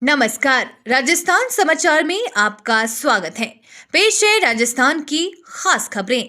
नमस्कार, राजस्थान समाचार में आपका स्वागत है। पेश है राजस्थान की खास खबरें।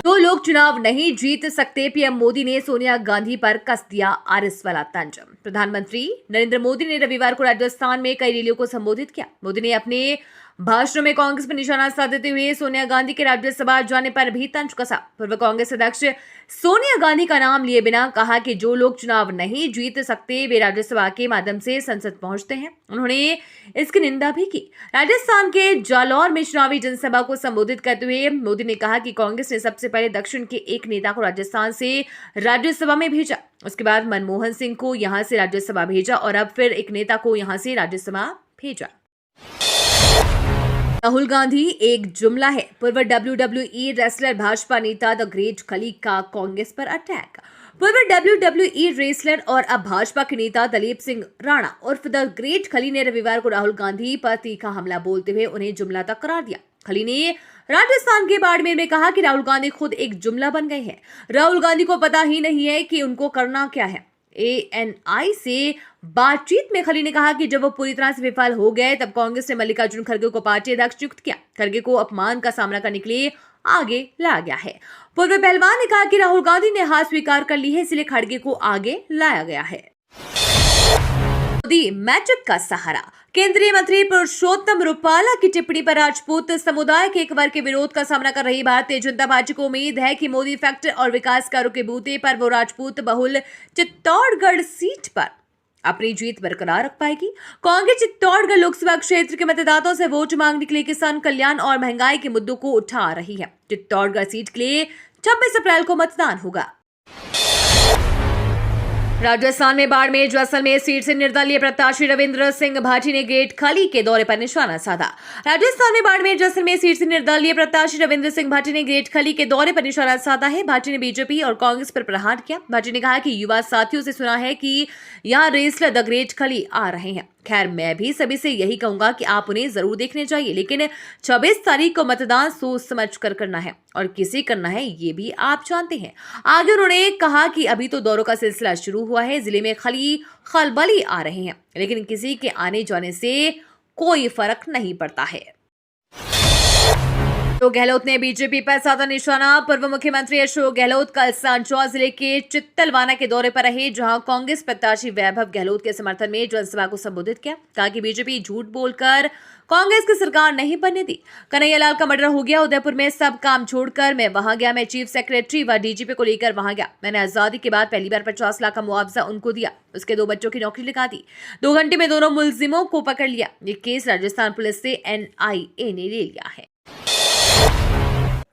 दो लोग चुनाव नहीं जीत सकते, पीएम मोदी ने सोनिया गांधी पर कस दिया आरएस वाला तंज। प्रधानमंत्री नरेंद्र मोदी ने रविवार को राजस्थान में कई रैलियों को संबोधित किया। मोदी ने अपने भाषण में कांग्रेस पर निशाना साधते हुए सोनिया गांधी के राज्यसभा जाने पर भी तंज कसा। पूर्व कांग्रेस अध्यक्ष सोनिया गांधी का नाम लिए बिना कहा कि जो लोग चुनाव नहीं जीत सकते वे राज्यसभा के माध्यम से संसद पहुंचते हैं। उन्होंने इसकी निंदा भी की। राजस्थान के जालौर में चुनावी जनसभा को संबोधित करते हुए मोदी ने कहा कि कांग्रेस ने सबसे पहले दक्षिण के एक नेता को राजस्थान से राज्यसभा में भेजा, उसके बाद मनमोहन सिंह को यहां से राज्यसभा भेजा और अब फिर एक नेता को यहां से राज्यसभा भेजा। राहुल गांधी एक जुमला है। पूर्व WWE रेसलर भाजपा नेता द ग्रेट खली का कांग्रेस पर अटैक। पूर्व WWE रेसलर और अब भाजपा के नेता दलीप सिंह राणा उर्फ द ग्रेट खली ने रविवार को राहुल गांधी पर तीखा हमला बोलते हुए उन्हें जुमला तक करार दिया। खली ने राजस्थान के बाड़मेर में कहा कि राहुल गांधी खुद एक जुमला बन गए हैं। राहुल गांधी को पता ही नहीं है कि उनको करना क्या है। ANI से बातचीत में खली ने कहा कि जब वो पूरी तरह से विफल हो गए तब कांग्रेस ने मल्लिकार्जुन खड़गे को पार्टी अध्यक्ष नियुक्त किया। खड़गे को अपमान का सामना करने के लिए आगे लाया गया है। पूर्व पहलवान ने कहा कि राहुल गांधी ने हार स्वीकार कर ली है, इसलिए खड़गे को आगे लाया गया है। मोदी मैजिक का सहारा। केंद्रीय मंत्री पुरुषोत्तम रूपाला की टिप्पणी पर राजपूत समुदाय के एक वर्ग के विरोध का सामना कर रही भारतीय जनता पार्टी को उम्मीद है कि मोदी फैक्टर और विकास कार्यों के बूते पर वो राजपूत बहुल चित्तौड़गढ़ सीट पर अपनी जीत बरकरार रख पाएगी। कांग्रेस चित्तौड़गढ़ लोकसभा क्षेत्र के मतदाताओं से वोट मांगने के लिए किसान कल्याण और महंगाई के मुद्दों को उठा रही है। चित्तौड़गढ़ सीट के लिए 26 अप्रैल को मतदान होगा। राजस्थान में बाड़मेर जैसलमेर सीट से निर्दलीय प्रत्याशी रविंद्र सिंह भाटी ने ग्रेट खली के दौरे पर निशाना साधा। राजस्थान में बाड़मेर जैसलमेर सीट से निर्दलीय प्रत्याशी रविंद्र सिंह भाटी ने ग्रेट खली के दौरे पर निशाना साधा है। भाटी ने बीजेपी और कांग्रेस पर प्रहार किया। भाटी ने कहा कि युवा साथियों से सुना है कि यहाँ रेसलर द ग्रेट खली आ रहे हैं। खैर, मैं भी सभी से यही कहूंगा कि आप उन्हें जरूर देखने जाइए, लेकिन 26 तारीख को मतदान सोच समझ कर करना है और किसे करना है ये भी आप जानते हैं। आगे उन्होंने कहा कि अभी तो दौरों का सिलसिला शुरू हुआ है। जिले में खलबली आ रहे हैं, लेकिन किसी के आने जाने से कोई फर्क नहीं पड़ता है। अशोक गहलोत ने बीजेपी पर साधा निशाना। पूर्व मुख्यमंत्री अशोक गहलोत कल सांचौर जिले के चित्तलवाना के दौरे पर रहे, जहां कांग्रेस प्रत्याशी वैभव गहलोत के समर्थन में जनसभा को संबोधित किया। कहा कि बीजेपी झूठ बोलकर कांग्रेस की सरकार नहीं बनने दी। कन्हैयालाल का मर्डर हो गया, उदयपुर में सब काम छोड़कर मैं वहां गया। मैं चीफ सेक्रेटरी व डीजीपी को लेकर वहां गया। मैंने आजादी के बाद पहली बार 50 लाख का मुआवजा उनको दिया। उसके 2 बच्चों की नौकरी लगा दी। 2 घंटे में दोनों मुलजिमों को पकड़ लिया। ये केस राजस्थान पुलिस से NIA ने ले लिया है।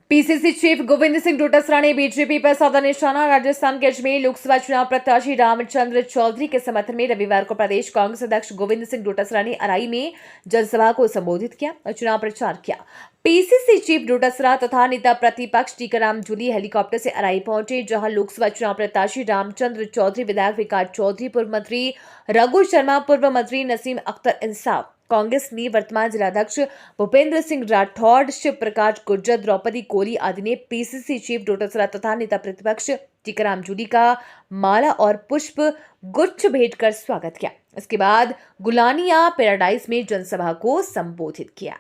पीसीसी चीफ गोविंद सिंह डोटासरा ने बीजेपी पर साधा निशाना। राजस्थान के अजमेर लोकसभा चुनाव प्रत्याशी रामचंद्र चौधरी के समर्थन में रविवार को प्रदेश कांग्रेस अध्यक्ष गोविंद सिंह डोटासरा ने अराई में जनसभा को संबोधित किया और चुनाव प्रचार किया। पीसीसी चीफ डोटासरा तथा नेता प्रतिपक्ष टीकाराम जूली हेलीकॉप्टर से अराई पहुंचे, जहां लोकसभा चुनाव प्रत्याशी रामचंद्र चौधरी, विधायक विकास चौधरी, पूर्व मंत्री रघु शर्मा, पूर्व मंत्री नसीम अख्तर इंसाफ, कांग्रेस ने वर्तमान जिलाध्यक्ष भूपेंद्र सिंह राठौड़, शिव प्रकाश गुर्जर, द्रौपदी कोली आदि ने पीसीसी चीफ डोटासरा तथा नेता प्रतिपक्ष टीकाराम जूली का माला और पुष्प गुच्छ भेंट कर स्वागत किया। इसके बाद गुलानिया पैराडाइज में जनसभा को संबोधित किया।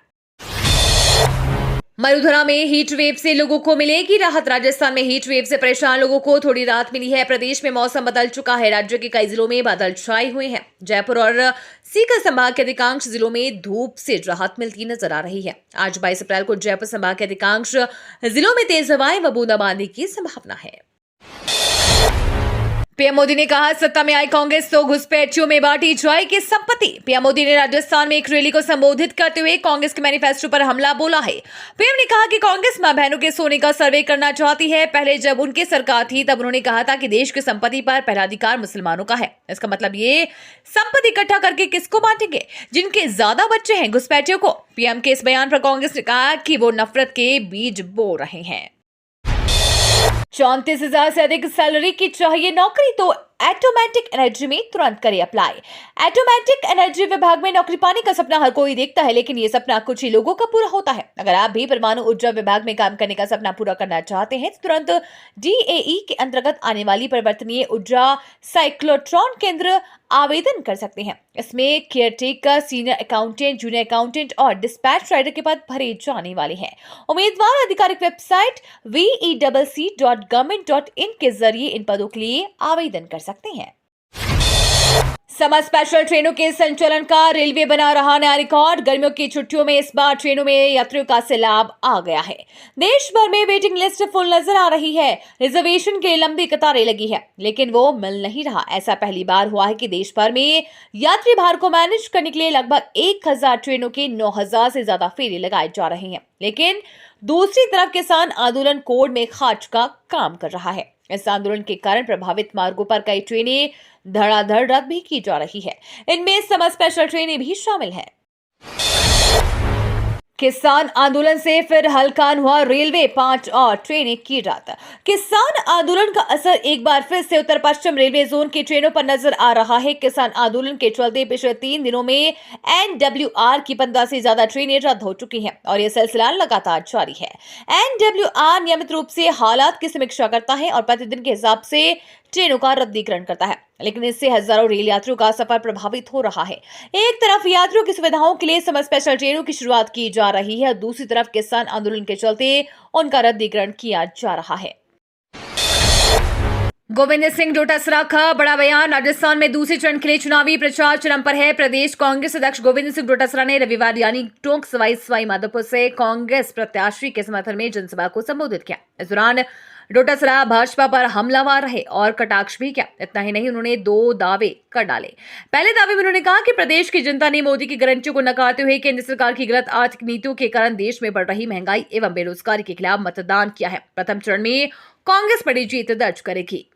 मरुधरा में हीट वेव से लोगों को मिलेगी राहत। राजस्थान में हीट वेव से परेशान लोगों को थोड़ी राहत मिली है। प्रदेश में मौसम बदल चुका है। राज्य के कई जिलों में बादल छाए हुए हैं। जयपुर और सीकर संभाग के अधिकांश जिलों में धूप से राहत मिलती नजर आ रही है। आज 22 अप्रैल को जयपुर संभाग के अधिकांश जिलों में तेज हवाएं व बूंदाबांदी की संभावना है। पीएम मोदी ने कहा, सत्ता में आई कांग्रेस तो घुसपैठियों में बांटी जाएगी संपत्ति। पीएम मोदी ने राजस्थान में एक रैली को संबोधित करते हुए कांग्रेस के मैनिफेस्टो पर हमला बोला है। पीएम ने कहा कि कांग्रेस मां बहनों के सोने का सर्वे करना चाहती है। पहले जब उनकी सरकार थी तब उन्होंने कहा था कि देश की संपत्ति पर पहला अधिकार मुसलमानों का है। इसका मतलब ये संपत्ति इकट्ठा करके किसको बांटेंगे? जिनके ज्यादा बच्चे हैं, घुसपैठियों को। पीएम के इस बयान पर कांग्रेस ने कहा कि वो नफरत के बीज बो रहे हैं। 34,000 से अधिक सैलरी की चाहिए नौकरी तो एटोमेटिक एनर्जी में तुरंत करें अप्लाई। एटोमेटिक एनर्जी विभाग में नौकरी पाने का सपना हर कोई देखता है, लेकिन ये सपना कुछ ही लोगों का पूरा होता है। अगर आप भी परमाणु ऊर्जा विभाग में काम करने का सपना पूरा करना चाहते हैं तो तुरंत DAE के अंतर्गत आने वाली परिवर्तनीय ऊर्जा साइक्लोट्रॉन केंद्र आवेदन कर सकते हैं। इसमें caretaker, senior accountant, junior accountant और डिस्पैच राइटर के पद भरे जाने वाले हैं। उम्मीदवार आधिकारिक वेबसाइट vecc.government.in के जरिए इन पदों के लिए आवेदन कर सकते हैं। समर स्पेशल ट्रेनों के संचालन का रेलवे बना रहा नया रिकॉर्ड। गर्मियों की छुट्टियों में इस बार ट्रेनों में यात्रियों का सैलाब आ गया है। देश भर में वेटिंग लिस्ट फुल नजर आ रही है। रिजर्वेशन के लिए लंबी कतारें लगी है, लेकिन वो मिल नहीं रहा। ऐसा पहली बार हुआ है कि देश भर में यात्री भार को मैनेज करने के लिए लगभग 1000 ट्रेनों के 9000 से ज्यादा फेरे लगाए जा रहे हैं। लेकिन दूसरी तरफ किसान आंदोलन कोड में खाच का काम कर रहा है। इस आंदोलन के कारण प्रभावित मार्गों पर कई ट्रेनें धड़ाधड़ रद्द भी की जा रही है। इनमें समर स्पेशल ट्रेनें भी शामिल हैं। किसान आंदोलन से फिर हलकान हुआ रेलवे, 5 और ट्रेनें की रद्द। किसान आंदोलन का असर एक बार फिर से उत्तर पश्चिम रेलवे जोन की ट्रेनों पर नजर आ रहा है। किसान आंदोलन के चलते पिछले 3 दिनों में NWR की 15 से ज्यादा ट्रेनें रद्द हो चुकी हैं और यह सिलसिला लगातार जारी है। NWR नियमित रूप से हालात की समीक्षा करता है और प्रतिदिन के हिसाब से ट्रेनों का रद्दीकरण करता है, लेकिन इससे हजारों रेल यात्रियों का सफर प्रभावित हो रहा है। एक तरफ यात्रियों की सुविधाओं के लिए समर स्पेशल ट्रेनों की शुरुआत की जा रही है, दूसरी तरफ किसान आंदोलन के चलते उनका रद्दीकरण किया जा रहा है। गोविंद सिंह डोटासरा का बड़ा बयान। राजस्थान में दूसरे चरण के लिए चुनावी प्रचार चरम पर है। प्रदेश कांग्रेस अध्यक्ष गोविंद सिंह डोटासरा ने रविवार यानी टोंक सवाई माधोपुर से कांग्रेस प्रत्याशी के समर्थन में जनसभा को संबोधित किया। इस दौरान डोटासरा भाजपा पर हमलावर रहे और कटाक्ष भी किया। इतना ही नहीं, उन्होंने 2 दावे कर डाले। पहले दावे में उन्होंने कहा कि प्रदेश की जनता ने मोदी की गारंटियों को नकारते हुए केंद्र सरकार की गलत आर्थिक नीतियों के कारण देश में बढ़ रही महंगाई एवं बेरोजगारी के खिलाफ मतदान किया है। प्रथम चरण में कांग्रेस बड़ी जीत दर्ज करेगी।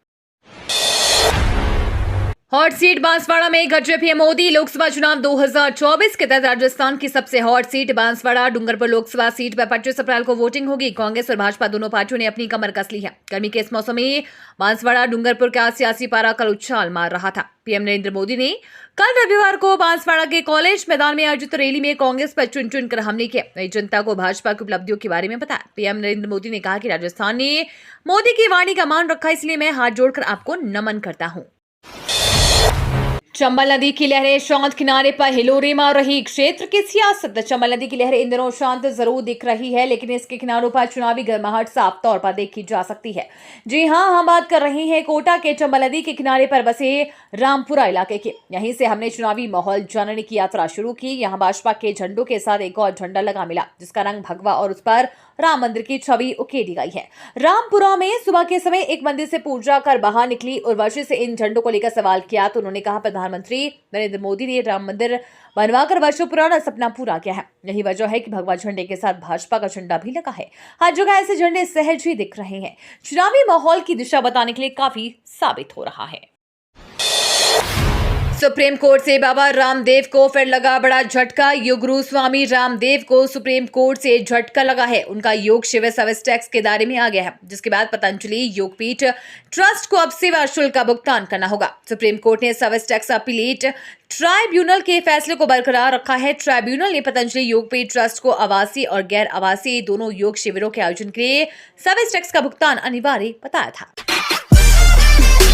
हॉट सीट बांसवाड़ा में गरजे पीएम मोदी। लोकसभा चुनाव 2024 के तहत राजस्थान की सबसे hot seat Banswara Dungarpur Lok Sabha seat पर 25 अप्रैल को वोटिंग होगी। कांग्रेस और भाजपा दोनों पार्टियों ने अपनी कमर कस ली है। गर्मी के इस मौसम में बांसवाड़ा डूंगरपुर का सियासी पारा कल उछाल मार रहा था। पीएम नरेंद्र मोदी ने कल रविवार को बांसवाड़ा के कॉलेज मैदान में आयोजित रैली में कांग्रेस पर चुन चुन कर हमले किए। नई जनता को भाजपा की उपलब्धियों के बारे में बताया। पीएम नरेंद्र मोदी ने कहा कि राजस्थान ने मोदी की वाणी का मान रखा, इसलिए मैं हाथ जोड़कर आपको नमन करता हूं। चंबल नदी की लहरें शांत किनारे पर हिलोरे मार रही। क्षेत्र की सियासत। चंबल नदी की लहरें इन दिनों शांत जरूर दिख रही है, लेकिन इसके किनारों पर चुनावी गर्माहट साफ तौर पर देखी जा सकती है। जी हां, हम बात कर रहे हैं कोटा के चंबल नदी के किनारे पर बसे रामपुरा इलाके की। यहीं से हमने चुनावी माहौल जानने की यात्रा शुरू की। यहाँ भाजपा के झंडों के साथ एक और झंडा लगा मिला, जिसका रंग भगवा और उस पर राम मंदिर की छवि उकेरी गई है। रामपुरा में सुबह के समय एक मंदिर से पूजा कर बाहर निकली उर्वशी से इन झंडों को लेकर सवाल किया तो उन्होंने कहा, प्रधानमंत्री नरेंद्र मोदी ने राम मंदिर बनवाकर वर्षों पुराना सपना पूरा किया है। यही वजह है कि भगवा झंडे के साथ भाजपा का झंडा भी लगा है। हर जगह ऐसे झंडे सहज ही दिख रहे हैं। चुनावी माहौल की दिशा बताने के लिए काफी साबित हो रहा है। सुप्रीम कोर्ट से बाबा रामदेव को फिर लगा बड़ा झटका। योग गुरु स्वामी रामदेव को सुप्रीम कोर्ट से झटका लगा है। उनका योग शिविर सर्विस टैक्स के दायरे में आ गया है, जिसके बाद पतंजलि योगपीठ ट्रस्ट को अब सेवा शुल्क का भुगतान करना होगा। सुप्रीम कोर्ट ने सर्विस टैक्स अपीलेट ट्राइब्यूनल के फैसले को बरकरार रखा है। ट्राइब्यूनल ने पतंजलि योगपीठ ट्रस्ट को आवासीय और गैर आवासीय दोनों योग शिविरों के आयोजन के लिए सर्विस टैक्स का भुगतान अनिवार्य बताया था।